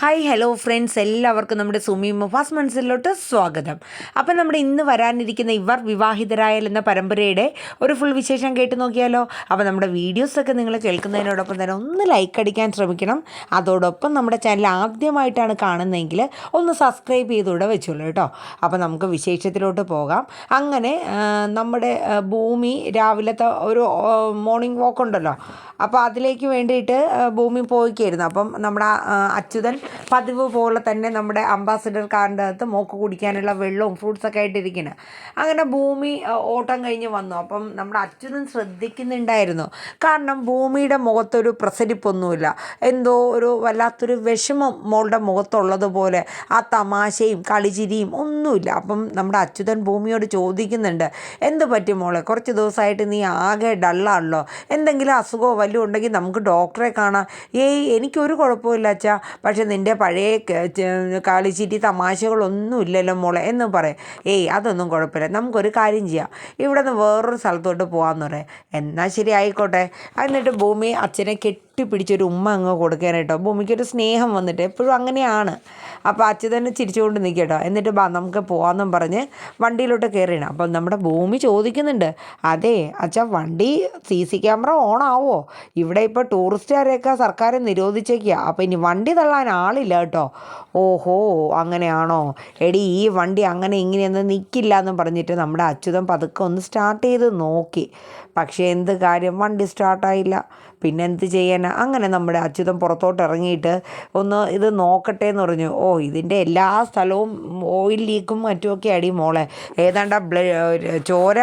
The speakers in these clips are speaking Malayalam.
ഹായ് ഹലോ ഫ്രണ്ട്സ്, എല്ലാവർക്കും നമ്മുടെ സുമി മുഫാസ് മനസ്സിലോട്ട് സ്വാഗതം. അപ്പം നമ്മുടെ ഇന്ന് വരാനിരിക്കുന്ന ഇവർ വിവാഹിതരായാൽ എന്ന പരമ്പരയുടെ ഒരു ഫുൾ വിശേഷം കേട്ട് നോക്കിയാലോ. അപ്പോൾ നമ്മുടെ വീഡിയോസൊക്കെ നിങ്ങൾ കേൾക്കുന്നതിനോടൊപ്പം തന്നെ ഒന്ന് ലൈക്ക് അടിക്കാൻ ശ്രമിക്കണം. അതോടൊപ്പം നമ്മുടെ ചാനൽ ആദ്യമായിട്ടാണ് കാണുന്നതെങ്കിൽ ഒന്ന് സബ്സ്ക്രൈബ് ചെയ്തുകൂടെ വെച്ചോളൂ കേട്ടോ. അപ്പോൾ നമുക്ക് വിശേഷത്തിലോട്ട് പോകാം. അങ്ങനെ നമ്മുടെ ഭൂമി രാവിലത്തെ ഒരു മോർണിംഗ് വാക്ക് ഉണ്ടല്ലോ, അപ്പോൾ അതിലേക്ക് വേണ്ടിയിട്ട് ഭൂമി പോയിക്കായിരുന്നു. അപ്പം നമ്മുടെ അച്യുതൻ പതിവ് പോലെ തന്നെ നമ്മുടെ അംബാസഡർ കാറിൻ്റെ അകത്ത് മോക്ക് കുടിക്കാനുള്ള വെള്ളവും ഫ്രൂട്ട്സൊക്കെ ആയിട്ടിരിക്കുന്നത്. അങ്ങനെ ഭൂമി ഓട്ടം കഴിഞ്ഞ് വന്നു. അപ്പം നമ്മുടെ അച്യുതൻ ശ്രദ്ധിക്കുന്നുണ്ടായിരുന്നു. കാരണം ഭൂമിയുടെ മുഖത്തൊരു പ്രസരിപ്പൊന്നുമില്ല, എന്തോ ഒരു വല്ലാത്തൊരു വിഷമം മോളുടെ മുഖത്തുള്ളതുപോലെ, ആ തമാശയും കളിചിരിയും ഒന്നുമില്ല. അപ്പം നമ്മുടെ അച്യുതൻ ഭൂമിയോട് ചോദിക്കുന്നുണ്ട്, എന്ത് പറ്റി മോളെ, കുറച്ച് ദിവസമായിട്ട് നീ ആകെ ഡള്ളാണല്ലോ, എന്തെങ്കിലും അസുഖമോ വല്ലതും ഉണ്ടെങ്കിൽ നമുക്ക് ഡോക്ടറെ കാണാം. എനിക്കൊരു കുഴപ്പമില്ല അച്ഛാ, പക്ഷെ നിൻ്റെ പഴയ കളിച്ചിരി തമാശകളൊന്നും ഇല്ലല്ലോ മോളെ എന്ന് പറയും. അതൊന്നും കുഴപ്പമില്ല, നമുക്കൊരു കാര്യം ചെയ്യാം, ഇവിടെ നിന്ന് വേറൊരു സ്ഥലത്തോട്ട് പോകാമെന്ന് പറയാം. എന്നാൽ ശരി, ആയിക്കോട്ടെ. എന്നിട്ട് ഭൂമി അച്ഛനെ കെട്ടിപ്പിടിച്ചൊരു ഉമ്മ അങ്ങ് കൊടുക്കാനായിട്ടോ. ഭൂമിക്കൊരു സ്നേഹം വന്നിട്ട് എപ്പോഴും അങ്ങനെയാണ്. അപ്പോൾ അച്ഛൻ തന്നെ ചിരിച്ചുകൊണ്ട് നിൽക്കട്ടോ. എന്നിട്ട് നമുക്ക് പോകാമെന്നും പറഞ്ഞ് വണ്ടിയിലോട്ട് കയറിയാണ്. അപ്പം നമ്മുടെ ഭൂമി ചോദിക്കുന്നുണ്ട്, അതെ അച്ഛാ, വണ്ടി CC ക്യാമറ ഓണാവോ? ഇവിടെ ഇപ്പോൾ ടൂറിസ്റ്റുകാരെയൊക്കെ സർക്കാർ നിരോധിച്ചേക്കുക, അപ്പോൾ ഇനി വണ്ടി തള്ളാൻ ആളില്ല കേട്ടോ. ഓഹോ, അങ്ങനെയാണോ? എടി, ഈ വണ്ടി അങ്ങനെ ഇങ്ങനെയൊന്നും നിൽക്കില്ല എന്ന് പറഞ്ഞിട്ട് നമ്മുടെ അച്യുതൻ പതുക്കെ ഒന്ന് സ്റ്റാർട്ട് ചെയ്ത് നോക്കി. പക്ഷേ എന്ത് കാര്യം, വണ്ടി സ്റ്റാർട്ടായില്ല. പിന്നെ എന്ത് ചെയ്യാനാ? അങ്ങനെ നമ്മുടെ അച്യുതൻ പുറത്തോട്ട് ഇറങ്ങിയിട്ട് ഒന്ന് ഇത് നോക്കട്ടെ എന്ന് പറഞ്ഞു. ഇതിൻ്റെ എല്ലാ സ്ഥലവും ഓയിൽ ലീക്കും മറ്റുമൊക്കെ അടി മോളെ, ഏതാണ്ട് ചോര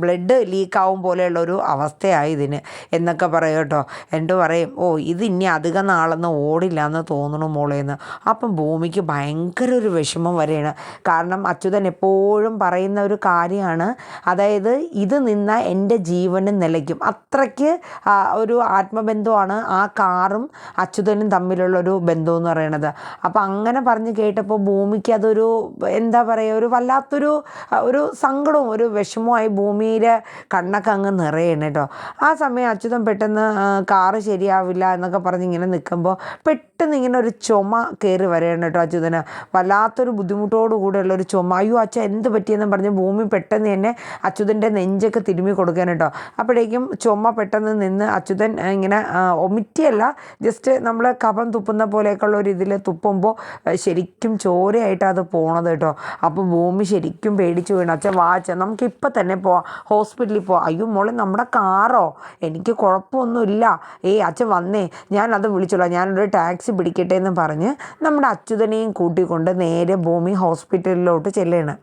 ബ്ലഡ് ലീക്കാവും പോലെയുള്ളൊരു അവസ്ഥയായി ഇതിന് എന്നൊക്കെ പറയും കേട്ടോ. എന്നിട്ട് പറയും, ഇത് ഇനി അധികം നാളൊന്നും ഓടില്ല എന്ന് തോന്നണു മോളേന്ന്. അപ്പം ഭൂമിക്ക് ഭയങ്കര ഒരു വിഷമം വരെയാണ്. കാരണം അച്യുതൻ എപ്പോഴും പറയുന്ന ഒരു കാര്യമാണ്, അതായത് ഇത് നിന്ന എൻ്റെ ജീവനും നിലയ്ക്കും. അത്രയ്ക്ക് ഒരു ആത്മബന്ധമാണ് ആ കാറും അച്യുതനും തമ്മിലുള്ളൊരു ബന്ധം എന്ന് പറയുന്നത്. അപ്പം അങ്ങനെ പറഞ്ഞ് കേട്ടപ്പോൾ ഭൂമിക്ക് അതൊരു എന്താ പറയുക, ഒരു വല്ലാത്തൊരു ഒരു സങ്കടവും ഒരു വിഷമവുമായി ഭൂമിയുടെ കണ്ണൊക്കെ അങ്ങ് നിറയണം കേട്ടോ. ആ സമയം അച്യുതൻ പെട്ടെന്ന് കാറ് ശരിയാവില്ല എന്നൊക്കെ പറഞ്ഞ് ഇങ്ങനെ നിൽക്കുമ്പോൾ പെട്ടെന്ന് ഇങ്ങനെ ഒരു ചുമ കയറി വരികയാണ് കേട്ടോ. അച്യുതന് വല്ലാത്തൊരു ബുദ്ധിമുട്ടോടു കൂടെയുള്ള ഒരു ചുമ. അയ്യോ അച്ഛ, എന്ത് പറ്റിയെന്ന് പറഞ്ഞ് ഭൂമി പെട്ടെന്ന് തന്നെ അച്യുതൻ്റെ നെഞ്ചൊക്കെ തിരുമ്മി കൊടുക്കാൻ കേട്ടോ. അപ്പോഴേക്കും ചുമ പെട്ടെന്ന് നിന്ന് അച്യുതൻ ഇങ്ങനെ ഒമിറ്റിയല്ല, ജസ്റ്റ് നമ്മൾ കഫം തുപ്പുന്ന പോലെയൊക്കെയുള്ള ഒരു ഇതിൽ തുപ്പുമ്പോൾ ശരിക്കും ചോരയായിട്ട് അത് പോണത് കേട്ടോ. അപ്പോൾ ഭൂമി ശരിക്കും പേടിച്ചു വീണു. അച്ഛൻ വാച്ച, നമുക്കിപ്പോൾ തന്നെ പോവാം, ഹോസ്പിറ്റലിൽ പോവാം. അയ്യോ മോളെ, നമ്മുടെ കാറോ? എനിക്ക് കുഴപ്പമൊന്നുമില്ല. അച്ഛൻ വന്നേ, ഞാനത് വിളിച്ചോളാം, ഞാനൊരു ടാക്സി പിടിക്കട്ടെ എന്ന് പറഞ്ഞ് നമ്മുടെ അച്യുതനെയും കൂട്ടിക്കൊണ്ട് നേരെ ഭൂമി ഹോസ്പിറ്റലിലോട്ട് ചെല്ലുകയാണ്.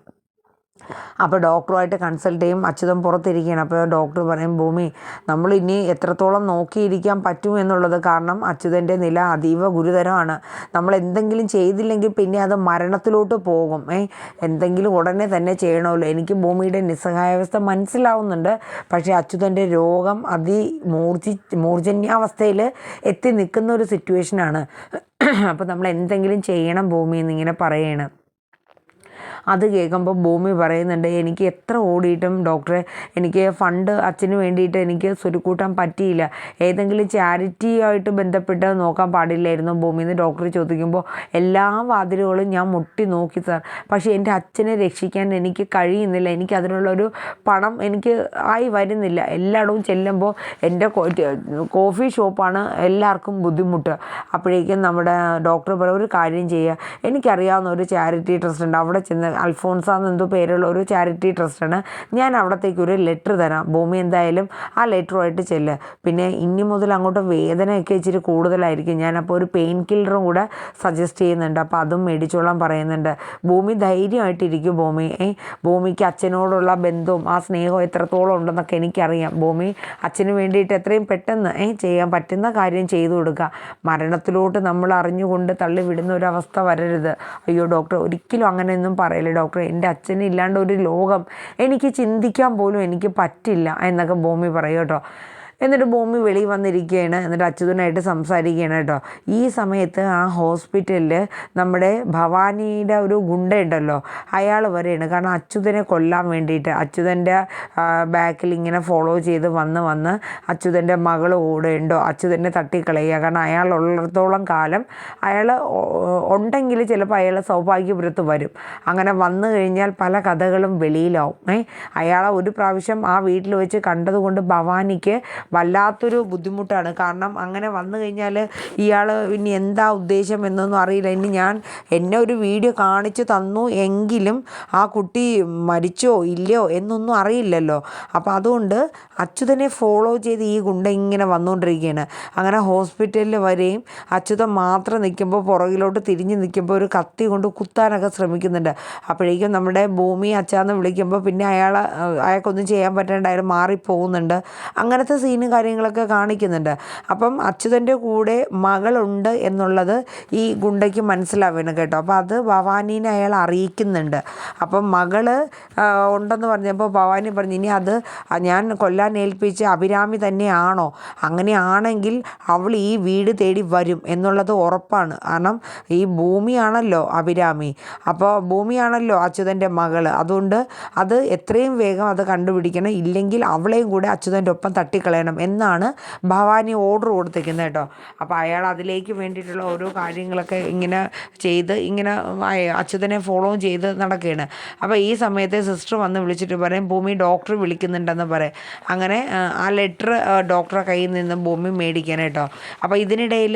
അപ്പോൾ ഡോക്ടറുമായിട്ട് കൺസൾട്ട് ചെയ്യും. അച്യുതൻ പുറത്തിരിക്കുകയാണ്. അപ്പോൾ ഡോക്ടർ പറയും, ഭൂമി, നമ്മൾ ഇനി എത്രത്തോളം നോക്കിയിരിക്കാൻ പറ്റും എന്നുള്ളത്, കാരണം അച്യുതൻ്റെ നില അതീവ ഗുരുതരമാണ്. നമ്മൾ എന്തെങ്കിലും ചെയ്തില്ലെങ്കിൽ പിന്നെ അത് മരണത്തിലോട്ട് പോകും. എന്തെങ്കിലും ഉടനെ തന്നെ ചെയ്യണമല്ലോ. എനിക്ക് ഭൂമിയുടെ നിസ്സഹായാവസ്ഥ മനസ്സിലാവുന്നുണ്ട്, പക്ഷേ അച്യുതൻ്റെ രോഗം മൂർജന്യാവസ്ഥയിൽ എത്തി നിൽക്കുന്ന ഒരു സിറ്റുവേഷനാണ്. അപ്പോൾ നമ്മൾ എന്തെങ്കിലും ചെയ്യണം ഭൂമി എന്നിങ്ങനെ പറയണം. അത് കേൾക്കുമ്പോൾ ഭൂമി പറയുന്നുണ്ട്, എനിക്ക് എത്ര ഓടിയിട്ടും ഡോക്ടറെ, എനിക്ക് ഫണ്ട് അച്ഛന് വേണ്ടിയിട്ട് എനിക്ക് സ്വരുക്കൂട്ടാൻ പറ്റിയില്ല. ഏതെങ്കിലും ചാരിറ്റിയായിട്ട് ബന്ധപ്പെട്ട് നോക്കാൻ പാടില്ലായിരുന്നു ഭൂമി എന്ന് ഡോക്ടർ ചോദിക്കുമ്പോൾ, എല്ലാ വാതിലുകളും ഞാൻ മുട്ടി നോക്കി സാർ, പക്ഷേ എൻ്റെ അച്ഛനെ രക്ഷിക്കാൻ എനിക്ക് കഴിയുന്നില്ല. എനിക്ക് അതിനുള്ളൊരു പണം എനിക്ക് ആയി വരുന്നില്ല. എല്ലായിടവും ചെല്ലുമ്പോൾ എൻ്റെ കോഫി ഷോപ്പാണ് എല്ലാവർക്കും ബുദ്ധിമുട്ട്. അപ്പോഴേക്കും നമ്മുടെ ഡോക്ടർ പറയും, ഒരു കാര്യം ചെയ്യുക, എനിക്കറിയാവുന്ന ഒരു ചാരിറ്റി ട്രസ്റ്റ് ഉണ്ട്, അവിടെ ചെന്ന്, അൽഫോൺസ എന്നെന്തോ പേരുള്ള ഒരു ചാരിറ്റി ട്രസ്റ്റാണ്, ഞാൻ അവിടത്തേക്ക് ഒരു ലെറ്റർ തരാം. ഭൂമി എന്തായാലും ആ ലെറ്ററുമായിട്ട് ചെല്ലുക. പിന്നെ ഇനി മുതൽ അങ്ങോട്ട് വേദനയൊക്കെ ഇച്ചിരി കൂടുതലായിരിക്കും, ഞാനപ്പോൾ ഒരു പെയിൻ കില്ലറും കൂടെ സജസ്റ്റ് ചെയ്യുന്നുണ്ട്, അപ്പോൾ അതും മേടിച്ചോളാൻ പറയുന്നുണ്ട്. ഭൂമി ധൈര്യമായിട്ടിരിക്കും. ഭൂമിക്ക് അച്ഛനോടുള്ള ബന്ധവും ആ സ്നേഹവും എത്രത്തോളം ഉണ്ടെന്നൊക്കെ എനിക്കറിയാം. ഭൂമി അച്ഛന് വേണ്ടിയിട്ട് എത്രയും പെട്ടെന്ന് ചെയ്യാൻ പറ്റുന്ന കാര്യം ചെയ്തു കൊടുക്കുക. മരണത്തിലോട്ട് നമ്മൾ അറിഞ്ഞുകൊണ്ട് തള്ളിവിടുന്ന ഒരവസ്ഥ വരരുത്. അയ്യോ ഡോക്ടർ, ഒരിക്കലും അങ്ങനെയൊന്നും പറയില്ല ഡോക്ടർ, എൻ്റെ അച്ഛന് ഇല്ലാണ്ട് ഒരു ലോകം എനിക്ക് ചിന്തിക്കാൻ പോലും എനിക്ക് പറ്റില്ല എന്നൊക്കെ ഭൂമി പറയും കേട്ടോ. എന്നിട്ട് ഭൂമി വെളിയിൽ വന്നിരിക്കുകയാണ്. എന്നിട്ട് അച്യുതനായിട്ട് സംസാരിക്കുകയാണ് കേട്ടോ. ഈ സമയത്ത് ആ ഹോസ്പിറ്റലിൽ നമ്മുടെ ഭവാനിയുടെ ഒരു ഗുണ്ടയുണ്ടല്ലോ, അയാൾ വരെയാണ്. കാരണം അച്യുതനെ കൊല്ലാൻ വേണ്ടിയിട്ട് അച്യുതൻ്റെ ബാക്കിൽ ഇങ്ങനെ ഫോളോ ചെയ്ത് വന്ന് അച്യുതൻ്റെ മകൾ കൂടെ ഉണ്ടോ അച്യുതനെ തട്ടിക്കളയുക. കാരണം അയാൾ ഉള്ളിടത്തോളം കാലം അയാൾ ഉണ്ടെങ്കിൽ ചിലപ്പോൾ അയാൾ സൗഭാഗ്യപുരത്ത് വരും. അങ്ങനെ വന്നു കഴിഞ്ഞാൽ പല കഥകളും വെളിയിലാവും. അയാളെ ഒരു പ്രാവശ്യം ആ വീട്ടിൽ വെച്ച് കണ്ടതുകൊണ്ട് ഭവാനിക്ക് വല്ലാത്തൊരു ബുദ്ധിമുട്ടാണ്. കാരണം അങ്ങനെ വന്നു കഴിഞ്ഞാൽ ഇയാൾ ഇനി എന്താ ഉദ്ദേശം എന്നൊന്നും അറിയില്ല. ഇനി എന്നെ ഒരു വീഡിയോ കാണിച്ചു തന്നു എങ്കിലും ആ കുട്ടി മരിച്ചോ ഇല്ലയോ എന്നൊന്നും അറിയില്ലല്ലോ. അപ്പോൾ അതുകൊണ്ട് അച്യുതനെ ഫോളോ ചെയ്ത് ഈ ഗുണ്ട ഇങ്ങനെ വന്നുകൊണ്ടിരിക്കുകയാണ്. അങ്ങനെ ഹോസ്പിറ്റലിൽ വരെയും അച്യുതൻ മാത്രം നിൽക്കുമ്പോൾ പുറകിലോട്ട് തിരിഞ്ഞ് നിൽക്കുമ്പോൾ ഒരു കത്തി കൊണ്ട് കുത്താനൊക്കെ ശ്രമിക്കുന്നുണ്ട്. അപ്പോഴേക്കും നമ്മുടെ ഭൂമി അച്ഛാന്ന് വിളിക്കുമ്പോൾ പിന്നെ അയാൾക്കൊന്നും ചെയ്യാൻ പറ്റാണ്ട് അയാൾ മാറിപ്പോകുന്നുണ്ട്. അങ്ങനത്തെ സീനും കാര്യങ്ങളൊക്കെ കാണിക്കുന്നുണ്ട്. അപ്പം അച്യുതൻ്റെ കൂടെ മകളുണ്ട് എന്നുള്ളത് ഈ ഗുണ്ടയ്ക്ക് മനസ്സിലാവുകയാണ് കേട്ടോ. അപ്പോൾ അത് ഭവാനീനെ അയാൾ അറിയിക്കുന്നുണ്ട്. അപ്പം മകള് ഉണ്ടെന്ന് പറഞ്ഞപ്പോൾ ഭവാനി പറഞ്ഞു, ഇനി അത് ഞാൻ കൊല്ലാൻ ഏൽപ്പിച്ച അഭിരാമി തന്നെയാണോ? അങ്ങനെയാണെങ്കിൽ അവൾ ഈ വീട് തേടി വരും എന്നുള്ളത് ഉറപ്പാണ്. കാരണം ഈ ഭൂമിയാണല്ലോ അഭിരാമി, അപ്പോൾ ഭൂമിയാണല്ലോ അച്യുതൻ്റെ മകള്. അതുകൊണ്ട് അത് എത്രയും വേഗം അത് കണ്ടുപിടിക്കണം, ഇല്ലെങ്കിൽ അവളെയും കൂടെ അച്യുതൻ്റെ ഒപ്പം തട്ടിക്കളയണം എന്നാണ് ഭവാനി ഓർഡർ കൊടുത്തിരിക്കുന്നത് കേട്ടോ. അപ്പോൾ അയാൾ അതിലേക്ക് വേണ്ടിയിട്ടുള്ള ഓരോ കാര്യങ്ങളൊക്കെ ഇങ്ങനെ ചെയ്ത് ഇങ്ങനെ അച്യുതനെ ഫോളോ ചെയ്ത് നടക്കുകയാണ്. അപ്പോൾ ഈ സമയത്ത് സിസ്റ്റർ വന്ന് വിളിച്ചിട്ട് പറയും, ഭൂമി ഡോക്ടർ വിളിക്കുന്നുണ്ടെന്ന് പറയും. അങ്ങനെ ആ ലെറ്റർ ഡോക്ടറെ കയ്യിൽ നിന്ന് ഭൂമി മേടിക്കാനായിട്ടോ. അപ്പോൾ ഇതിനിടയിൽ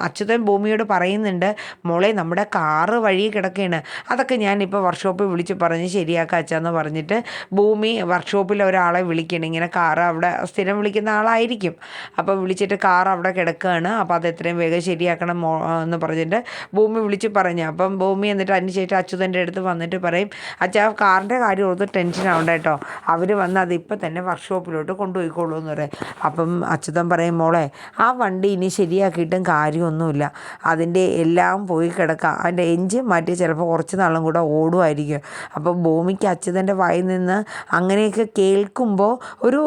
അച്യുതൻ ഭൂമിയോട് പറയുന്നുണ്ട്, മോളെ നമ്മുടെ കാറ് വഴി കിടക്കുകയാണ്, അതൊക്കെ ഞാനിപ്പോൾ വർക്ക്ഷോപ്പിൽ വിളിച്ച് പറഞ്ഞ് ശരിയാക്കാം അച്ഛാന്ന് പറഞ്ഞിട്ട് ഭൂമി വർക്ക്ഷോപ്പിൽ ഒരാളെ വിളിക്കണം. ഇങ്ങനെ കാറ് അവിടെ സ്ഥിരം വിളിക്കുന്ന ആളായിരിക്കും. അപ്പോൾ വിളിച്ചിട്ട് കാർ അവിടെ കിടക്കുകയാണ്, അപ്പോൾ അത് എത്രയും വേഗം ശരിയാക്കണം എന്ന് പറഞ്ഞിട്ട് ഭൂമി വിളിച്ച് പറഞ്ഞു. അപ്പം ഭൂമി എന്നിട്ട് അതിനുശേഷം അച്യുതൻ്റെ അടുത്ത് വന്നിട്ട് പറയും, അച്ഛാ കാറിൻ്റെ കാര്യം ഓർത്ത് ടെൻഷൻ ആവണ്ട കേട്ടോ, അവർ വന്ന് അതിപ്പോൾ തന്നെ വർക്ക്ഷോപ്പിലോട്ട് കൊണ്ടുപോയിക്കോളൂ എന്ന് പറയും. അപ്പം അച്യുതൻ പറയും, മോളെ ആ വണ്ടി ഇനി ശരിയാക്കിയിട്ടും കാര്യമൊന്നുമില്ല, അതിൻ്റെ എല്ലാം പോയി കിടക്കാം, അതിൻ്റെ എഞ്ചിൻ മാറ്റി ചിലപ്പോൾ കുറച്ച് നാളും കൂടെ ഓടുമായിരിക്കും. അപ്പോൾ ഭൂമിക്ക് അച്യുതൻ്റെ വായിൽ നിന്ന് അങ്ങനെയൊക്കെ കേൾക്കുമ്പോൾ ഒരു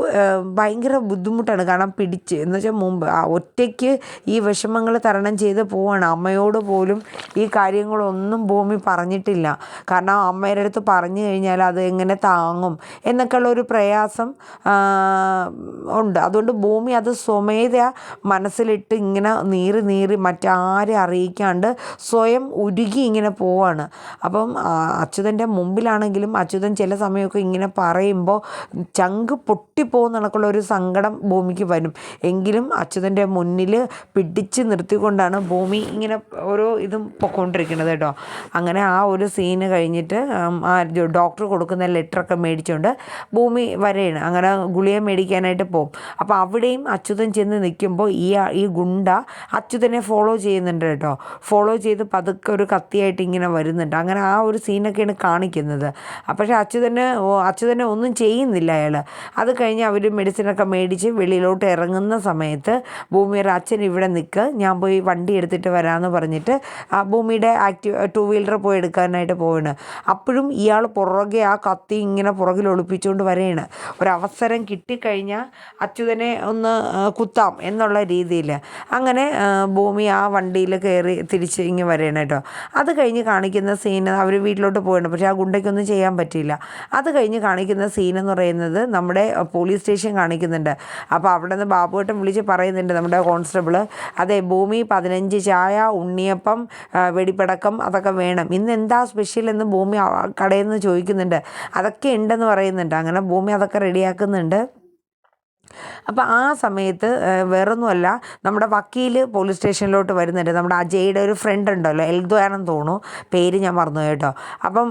ഭയങ്കര ബുദ്ധിമുട്ടാണ്. കാരണം എന്ന് വെച്ചാൽ മുമ്പ് ഒറ്റയ്ക്ക് ഈ വിഷമങ്ങൾ തരണം ചെയ്ത് പോവാണ്. അമ്മയോട് പോലും ഈ കാര്യങ്ങളൊന്നും ഭൂമി പറഞ്ഞിട്ടില്ല. കാരണം അമ്മയുടെ അടുത്ത് പറഞ്ഞു കഴിഞ്ഞാൽ അത് എങ്ങനെ താങ്ങും എന്നൊക്കെയുള്ള ഒരു പ്രയാസം ഉണ്ട്. അതുകൊണ്ട് ഭൂമി അത് സ്വമേധ മനസ്സിലിട്ട് ഇങ്ങനെ നീറി മറ്റാരെ അറിയിക്കാണ്ട് സ്വയം ഉരുകി ഇങ്ങനെ പോവാണ്. അപ്പം അച്യുതൻ്റെ മുമ്പിലാണെങ്കിലും അച്യുതൻ ചില സമയമൊക്കെ ഇങ്ങനെ പറയുമ്പോൾ ചങ്ക് പൊട്ടിപ്പോകുന്ന കണക്കുള്ള ഒരു സങ്കടം ഭൂമിക്ക് വരും. എങ്കിലും അച്യുതൻ്റെ മുന്നിൽ പിടിച്ച് നിർത്തിക്കൊണ്ടാണ് ഭൂമി ഇങ്ങനെ ഓരോ ഇതും പൊയ്ക്കൊണ്ടിരിക്കുന്നത് കേട്ടോ. അങ്ങനെ ആ ഒരു സീന് കഴിഞ്ഞിട്ട് ആ ഡോക്ടർ കൊടുക്കുന്ന ലെറ്ററൊക്കെ മേടിച്ചുകൊണ്ട് ഭൂമി വരെയാണ്. അങ്ങനെ ഗുളിക മേടിക്കാനായിട്ട് പോകും. അപ്പോൾ അവിടെയും അച്യുതൻ ചെന്ന് നിൽക്കുമ്പോൾ ഈ ഗുണ്ട അച്യുതനെ ഫോളോ ചെയ്യുന്നുണ്ട് കേട്ടോ. ഫോളോ ചെയ്ത് പതുക്കെ ഒരു കത്തിയായിട്ട് ഇങ്ങനെ വരുന്നുണ്ട്. അങ്ങനെ ആ ഒരു സീനൊക്കെയാണ് കാണിക്കുന്നത്. പക്ഷേ അച്യുതനെ ഒന്നും ചെയ്യുന്നില്ല അയാൾ. അത് കഴിഞ്ഞ് അവർ മെഡിസിനൊക്കെ മേടിച്ച് വെളിയിലോട്ട് ഇറങ്ങുന്ന സമയത്ത് ഭൂമിയുടെ അച്ഛൻ ഇവിടെ നിൽക്ക്, ഞാൻ പോയി വണ്ടി എടുത്തിട്ട് വരാമെന്ന് പറഞ്ഞിട്ട് ആ ഭൂമിയുടെ ടൂ വീലർ പോയി എടുക്കാനായിട്ട് പോവാണ്. അപ്പോഴും ഇയാൾ പുറകെ ആ കത്തി ഇങ്ങനെ പുറകിൽ ഒളിപ്പിച്ചുകൊണ്ട് വരികയാണ്. ഒരവസരം കിട്ടിക്കഴിഞ്ഞാൽ അച്യുതനെ ഒന്ന് കുത്താം എന്നുള്ള രീതിയിൽ അങ്ങനെ ഭൂമി ആ വണ്ടിയിൽ കയറി തിരിച്ച് ഇങ്ങനെ വരികയാണ് കേട്ടോ. അത് കഴിഞ്ഞ് കാണിക്കുന്ന സീന് അവർ വീട്ടിലോട്ട് പോവുകയാണ്. പക്ഷേ ആ ഗുണ്ടയ്ക്കൊന്നും ചെയ്യാൻ പറ്റിയില്ല. അത് കഴിഞ്ഞ് കാണിക്കുന്ന സീനെന്ന് പറയുന്നത് നമ്മുടെ പോലീസ് സ്റ്റേഷൻ കാണിക്കുന്നുണ്ട്. അപ്പോൾ അവിടെ നിന്ന് ബാബുവേട്ടൻ വിളിച്ച് പറയുന്നുണ്ട് നമ്മുടെ കോൺസ്റ്റബിൾ, അതെ ഭൂമി 15 ചായ, ഉണ്ണിയപ്പം, വെടിപ്പടക്കം അതൊക്കെ വേണം, ഇന്ന് എന്താ സ്പെഷ്യൽ എന്ന് ഭൂമി കടയിൽ നിന്ന് ചോദിക്കുന്നുണ്ട്. അതൊക്കെ ഉണ്ടെന്ന് പറയുന്നുണ്ട്. അങ്ങനെ ഭൂമി അതൊക്കെ റെഡിയാക്കുന്നുണ്ട്. അപ്പോൾ ആ സമയത്ത് വേറൊന്നുമല്ല, നമ്മുടെ വക്കീൽ പോലീസ് സ്റ്റേഷനിലോട്ട് വരുന്നുണ്ട്. നമ്മുടെ അജയുടെ ഒരു ഫ്രണ്ട് ഉണ്ടല്ലോ, എൽദോയാണെന്ന് തോന്നുന്നു, പേര് ഞാൻ മറന്നു കേട്ടോ. അപ്പം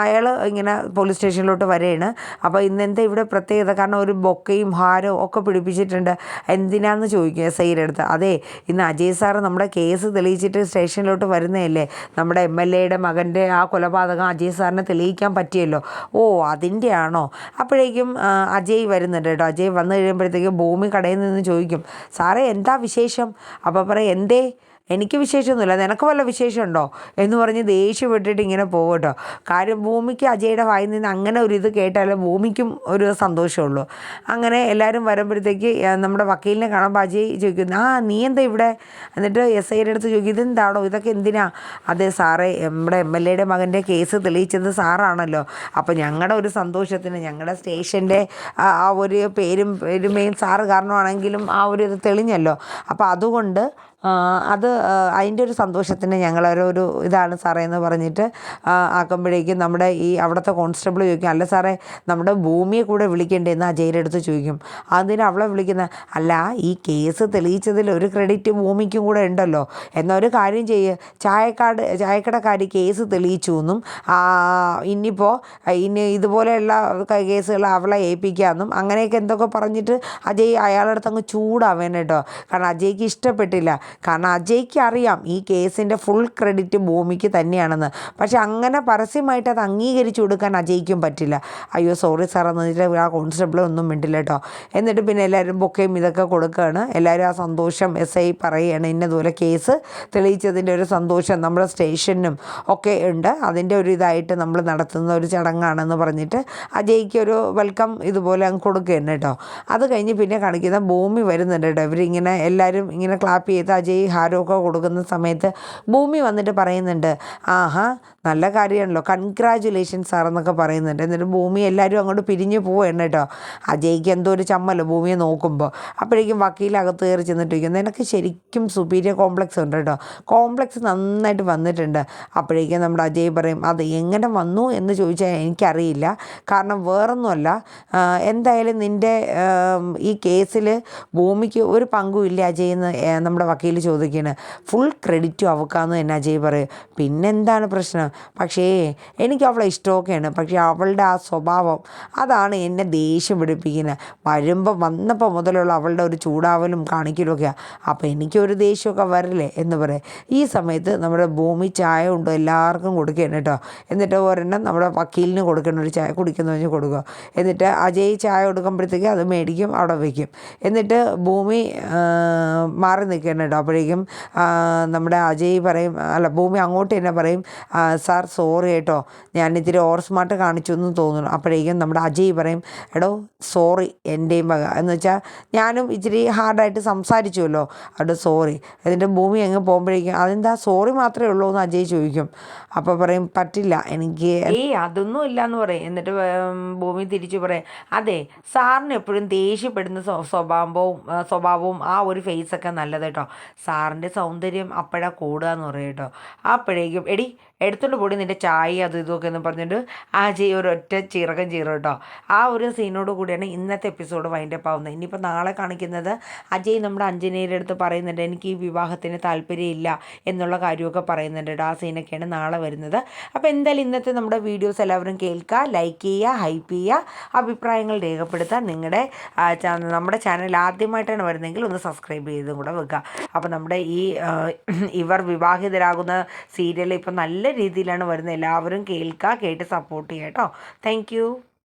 അയാൾ ഇങ്ങനെ പോലീസ് സ്റ്റേഷനിലോട്ട് വരികയാണ്. അപ്പോൾ ഇന്നെന്താ ഇവിടെ പ്രത്യേകത? കാരണം ഒരു ബൊക്കയും ഹാരവും ഒക്കെ പിടിപ്പിച്ചിട്ടുണ്ട്. എന്തിനാണെന്ന് ചോദിക്കുക എസ്ഐയുടെ അടുത്ത്. അതെ, ഇന്ന് അജയ് സാറ് നമ്മുടെ കേസ് തെളിയിച്ചിട്ട് സ്റ്റേഷനിലോട്ട് വരുന്നതല്ലേ, നമ്മുടെ MLAയുടെ മകൻ്റെ ആ കൊലപാതകം അജയ് സാറിനെ തെളിയിക്കാൻ പറ്റിയല്ലോ. ഓ അതിൻ്റെ ആണോ? അപ്പോഴേക്കും അജയ് വരുന്നുണ്ട് കേട്ടോ. അജയ് വന്നു കഴിയുമ്പോഴത്തേക്കും ഭൂമി കടയിൽ നിന്ന് ചോദിക്കും, സാറേ എന്താ വിശേഷം? അപ്പോൾ പറയും, എന്തേ എനിക്ക് വിശേഷമൊന്നുമില്ല, നിനക്ക് വല്ല വിശേഷമുണ്ടോ എന്ന് പറഞ്ഞ് ദേഷ്യപ്പെട്ടിട്ട് ഇങ്ങനെ പോകും കേട്ടോ. കാര്യം ഭൂമിക്ക് അജയുടെ വായിൽ നിന്ന് അങ്ങനെ ഒരു ഇത് കേട്ടാൽ ഭൂമിക്കും ഒരു സന്തോഷമുള്ളൂ. അങ്ങനെ എല്ലാവരും വരുമ്പോഴത്തേക്ക് നമ്മുടെ വക്കീലിനെ കാണുമ്പോൾ അജയ് ചോദിക്കുന്നു, നീ എന്താ ഇവിടെ? എന്നിട്ട് SIയുടെ അടുത്ത് ചോദിക്കും, ഇതെന്താണോ, ഇതൊക്കെ എന്തിനാ? അതെ സാറേ, നമ്മുടെ MLAയുടെ മകൻ്റെ കേസ് തെളിയിച്ചത് സാറാണല്ലോ. അപ്പോൾ ഞങ്ങളുടെ ഒരു സന്തോഷത്തിന്, ഞങ്ങളുടെ സ്റ്റേഷൻ്റെ ആ ഒരു പേരും പെരുമയും സാറ് കാരണമാണെങ്കിലും ആ ഒരു ഇത് തെളിഞ്ഞല്ലോ. അപ്പോൾ അതുകൊണ്ട് അതിൻ്റെ ഒരു സന്തോഷത്തിന് ഞങ്ങളൊരു ഇതാണ് സാറേ എന്ന് പറഞ്ഞിട്ട് ആക്കുമ്പോഴേക്കും നമ്മുടെ ഈ അവിടുത്തെ കോൺസ്റ്റബിൾ ചോദിക്കും, അല്ല സാറേ നമ്മുടെ ഭൂമിയെ കൂടെ വിളിക്കേണ്ടേ എന്ന് അജയുടെ അടുത്ത് ചോദിക്കും. അതിന് അവളെ വിളിക്കുന്ന, അല്ല ഈ കേസ് തെളിയിച്ചതിൽ ഒരു ക്രെഡിറ്റ് ഭൂമിക്കും കൂടെ ഉണ്ടല്ലോ, എന്നൊരു കാര്യം ചായക്കടക്കാരി കേസ് തെളിയിച്ചു എന്നും ഇനിയിപ്പോൾ ഇതുപോലെയുള്ള കേസുകൾ അവളെ ഏൽപ്പിക്കാമെന്നും അങ്ങനെയൊക്കെ എന്തൊക്കെ പറഞ്ഞിട്ട് അജയ് അയാളുടെ അടുത്ത് അങ്ങ് ചൂടാവേൻ കേട്ടോ. കാരണം അജയ്ക്ക് ഇഷ്ടപ്പെട്ടില്ല. കാരണം അജയ്ക്ക് അറിയാം ഈ കേസിൻ്റെ ഫുൾ ക്രെഡിറ്റ് ഭൂമിക്ക് തന്നെയാണെന്ന്. പക്ഷെ അങ്ങനെ പരസ്യമായിട്ട് അത് അംഗീകരിച്ചു കൊടുക്കാൻ അജയ്ക്കും പറ്റില്ല. അയ്യോ സോറി സാർ എന്ന് വെച്ചിട്ട് ആ കോൺസ്റ്റബിൾ ഒന്നും മിണ്ടില്ല കേട്ടോ. എന്നിട്ട് പിന്നെ എല്ലാവരും ബൊക്കയും ഇതൊക്കെ കൊടുക്കുകയാണ്. എല്ലാവരും ആ സന്തോഷം SI പറയുകയാണ്, ഇന്നതുപോലെ കേസ് തെളിയിച്ചതിൻ്റെ ഒരു സന്തോഷം നമ്മുടെ സ്റ്റേഷനും ഒക്കെ ഉണ്ട്, അതിൻ്റെ ഒരു ഇതായിട്ട് നമ്മൾ നടത്തുന്ന ഒരു ചടങ്ങാണെന്ന് പറഞ്ഞിട്ട് അജയ്ക്ക് ഒരു വെൽക്കം ഇതുപോലെ അങ്ങ് കൊടുക്കുകയാണ് കേട്ടോ. അത് കഴിഞ്ഞ് പിന്നെ കാണിക്കുന്ന ഭൂമി വരുന്നുണ്ട് കേട്ടോ. ഇവരിങ്ങനെ എല്ലാവരും ഇങ്ങനെ ക്ലാപ്പ് ചെയ്ത് അജയ് ഹാരമൊക്കെ കൊടുക്കുന്ന സമയത്ത് ഭൂമി വന്നിട്ട് പറയുന്നുണ്ട്, നല്ല കാര്യമാണല്ലോ, കൺഗ്രാജുലേഷൻസ് സാർ എന്നൊക്കെ പറയുന്നുണ്ട്. എന്നിട്ട് ഭൂമി എല്ലാവരും അങ്ങോട്ട് പിരിഞ്ഞു പോവുകയാണ് കേട്ടോ. അജയ്ക്ക് എന്തോ ഒരു ചമ്മല്ലോ ഭൂമിയെ നോക്കുമ്പോൾ. അപ്പോഴേക്കും വക്കീലകത്ത് കയറി ചെന്നിട്ട് ചോദിക്കുന്നത്, നിനക്ക് ശരിക്കും സുപ്പീരിയർ കോംപ്ലക്സ് ഉണ്ട് കേട്ടോ, കോംപ്ലക്സ് നന്നായിട്ട് വന്നിട്ടുണ്ട്. അപ്പോഴേക്കും നമ്മുടെ അജയ് പറയും, അത് എങ്ങനെ വന്നു എന്ന് ചോദിച്ചാൽ എനിക്കറിയില്ല, കാരണം വേറൊന്നുമല്ല, എന്തായാലും നിൻ്റെ ഈ കേസിൽ ഭൂമിക്ക് ഒരു പങ്കും ഇല്ല അജയ് എന്ന് നമ്മുടെ വക്കീൽ ചോദിക്കുകയാണ്. ഫുൾ ക്രെഡിറ്റും അവക്കാന്ന് തന്നെ അജയ് പറയും. പിന്നെന്താണ് പ്രശ്നം? പക്ഷേ എനിക്ക് അവളെ ഇഷ്ടമൊക്കെയാണ്, പക്ഷേ അവളുടെ ആ സ്വഭാവം അതാണ് എന്നെ ദേഷ്യം പിടിപ്പിക്കുന്നത്. വന്നപ്പോൾ മുതലുള്ള അവളുടെ ഒരു ചൂടാവലും കാണിക്കലും ഒക്കെയാണ്. അപ്പോൾ എനിക്കൊരു ദേഷ്യമൊക്കെ വരില്ലേ എന്ന് പറയും. ഈ സമയത്ത് നമ്മുടെ ഭൂമി ചായ ഉണ്ടോ എല്ലാവർക്കും കൊടുക്കുകയാണ് കേട്ടോ. എന്നിട്ട് ഒരെണ്ണം നമ്മുടെ വക്കീലിന് കൊടുക്കണം, ഒരു ചായ കുടിക്കുന്ന പറഞ്ഞ് കൊടുക്കുക. എന്നിട്ട് അജയ് ചായ കൊടുക്കുമ്പോഴത്തേക്ക് അത് മേടിക്കും, അവിടെ വയ്ക്കും. എന്നിട്ട് ഭൂമി മാറി നിൽക്കുകയാണ് കേട്ടോ. അപ്പോഴേക്കും നമ്മുടെ അജയ് പറയും, അല്ല ഭൂമി അങ്ങോട്ട് തന്നെ പറയും, സാർ സോറി കേട്ടോ, ഞാൻ ഇത്തിരി ഓവർ സ്മാർട്ട് കാണിച്ചു എന്ന് തോന്നുന്നു. അപ്പോഴേക്കും നമ്മുടെ അജയ് പറയും, എടോ സോറി എൻ്റെയും വക, എന്ന് വെച്ചാൽ ഞാനും ഇച്ചിരി ഹാർഡായിട്ട് സംസാരിച്ചുവല്ലോ, അത് സോറി. എന്നിട്ട് ഭൂമി അങ്ങ് പോകുമ്പോഴേക്കും അതെന്താ സോറി മാത്രമേ ഉള്ളൂ എന്ന് അജയ് ചോദിക്കും. അപ്പോൾ പറയും, പറ്റില്ല എനിക്ക്, അതൊന്നും ഇല്ല എന്ന് പറയും. എന്നിട്ട് ഭൂമി തിരിച്ചു പറയും, അതെ സാറിന് എപ്പോഴും ദേഷ്യപ്പെടുന്ന സ്വഭാവവും ആ ഒരു ഫേസൊക്കെ നല്ലത് കേട്ടോ, സാറിൻ്റെ സൗന്ദര്യം അപ്പോഴാണ് കൂടുക എന്ന് പറയും കേട്ടോ. അപ്പോഴേക്കും എടി എടുത്തുകൊണ്ട് പോടി നിൻ്റെ ചായ അത് ഇതൊക്കെ എന്ന് പറഞ്ഞിട്ട് അജയ് ഒരൊറ്റ ചീറകം ചീറും കേട്ടോ. ആ ഒരു സീനോട് കൂടിയാണ് ഇന്നത്തെ എപ്പിസോഡ് വൈൻഡപ്പ് ആവുന്നത്. ഇനിയിപ്പോൾ നാളെ കാണിക്കുന്നത് അജയ് നമ്മുടെ അഞ്ജനയുടെ അടുത്ത് പറയുന്നുണ്ട്, എനിക്ക് ഈ വിവാഹത്തിന് താല്പര്യമില്ല എന്നുള്ള കാര്യമൊക്കെ പറയുന്നുണ്ട് കേട്ടോ. ആ സീനൊക്കെയാണ് നാളെ വരുന്നത്. അപ്പോൾ എന്തായാലും ഇന്നത്തെ നമ്മുടെ വീഡിയോസ് എല്ലാവരും കേൾക്കുക, ലൈക്ക് ചെയ്യുക, ഹൈപ്പ് ചെയ്യുക, അഭിപ്രായങ്ങൾ രേഖപ്പെടുത്തുക. നിങ്ങളുടെ നമ്മുടെ ചാനൽ ആദ്യമായിട്ടാണ് വരുന്നതെങ്കിൽ ഒന്ന് സബ്സ്ക്രൈബ് ചെയ്തും കൂടെ വെക്കുക. അപ്പോൾ നമ്മുടെ ഈ ഇവർ വിവാഹിതരാകുന്ന സീരിയൽ ഇപ്പം നല്ല രീതിയിലാണ് വരുന്നത്. എല്ലാവരും കേൾക്കുക, കേട്ട് സപ്പോർട്ട് ചെയ്യുക കേട്ടോ. താങ്ക്